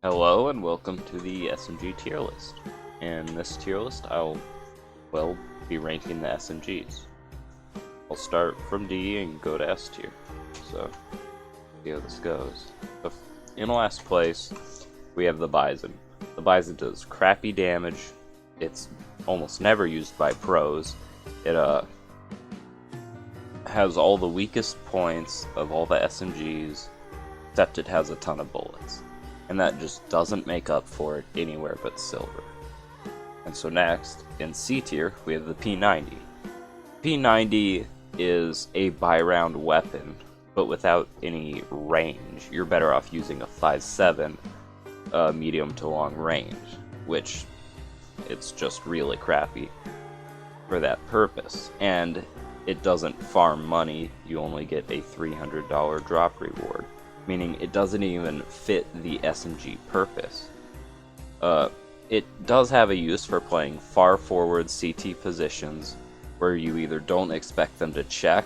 Hello and welcome to the Smg tier list. In this tier list, I'll, be ranking the SMGs. I'll start from D and go to S tier. So, see how this goes. In last place, we have the Bison. The Bison does crappy damage. It's almost never used by pros. It has all the weakest points of all the SMGs, except it has a ton of bullets. And that just doesn't make up for it anywhere but silver. And so next, in C tier, we have the P90. P90 is a by-round weapon, but without any range. You're better off using a 5.7 medium to long range, which it's just really crappy for that purpose. And it doesn't farm money, you only get a $300 drop reward, meaning it doesn't even fit the SMG purpose. It does have a use for playing far forward CT positions where you either don't expect them to check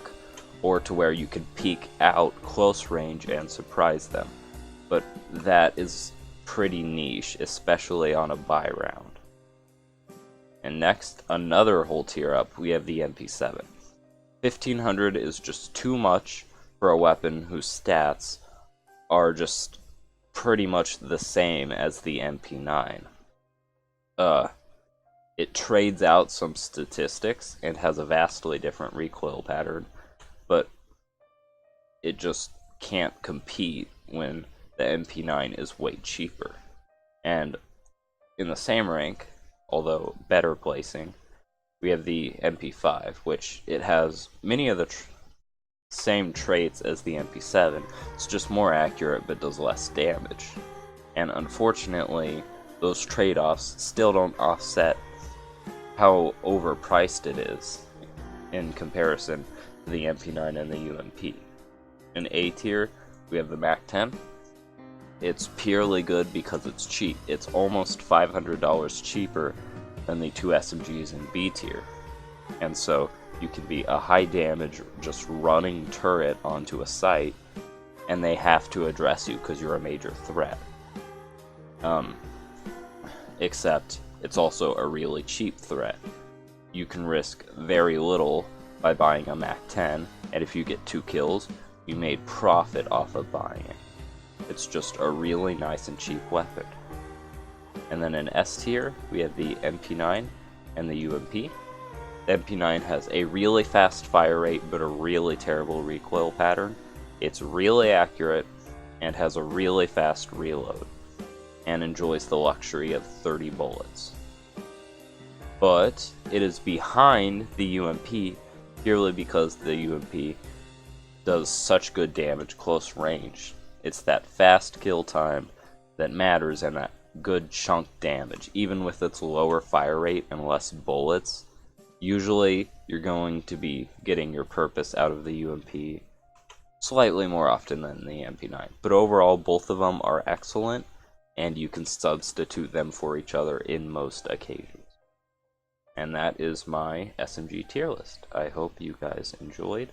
or to where you can peek out close range and surprise them. But that is pretty niche, especially on a buy round. And next, another whole tier up, we have the MP7. 1500 is just too much for a weapon whose stats are just pretty much the same as the MP9. It trades out some statistics and has a vastly different recoil pattern, but it just can't compete when the MP9 is way cheaper. And in the same rank, although better placing, we have the MP5, which it has many of the same traits as the MP7. It's just more accurate but does less damage. And unfortunately, those trade-offs still don't offset how overpriced it is in comparison to the MP9 and the UMP. In A tier, we have the MAC-10. It's purely good because it's cheap. It's almost $500 cheaper than the two SMGs in B tier. And so you can be a high damage, just running turret onto a site, and they have to address you because you're a major threat. Except it's also a really cheap threat. You can risk very little by buying a MAC-10, and if you get 2 kills, you made profit off of buying it. It's just a really nice and cheap weapon. And then in S tier, we have the MP9 and the UMP. The MP9 has a really fast fire rate, but a really terrible recoil pattern. It's really accurate, and has a really fast reload, and enjoys the luxury of 30 bullets. But it is behind the UMP purely because the UMP does such good damage close range. It's that fast kill time that matters and that good chunk damage. Even with its lower fire rate and less bullets, usually you're going to be getting your purpose out of the UMP slightly more often than the MP9. But overall, both of them are excellent, and you can substitute them for each other in most occasions. And that is my SMG tier list. I hope you guys enjoyed.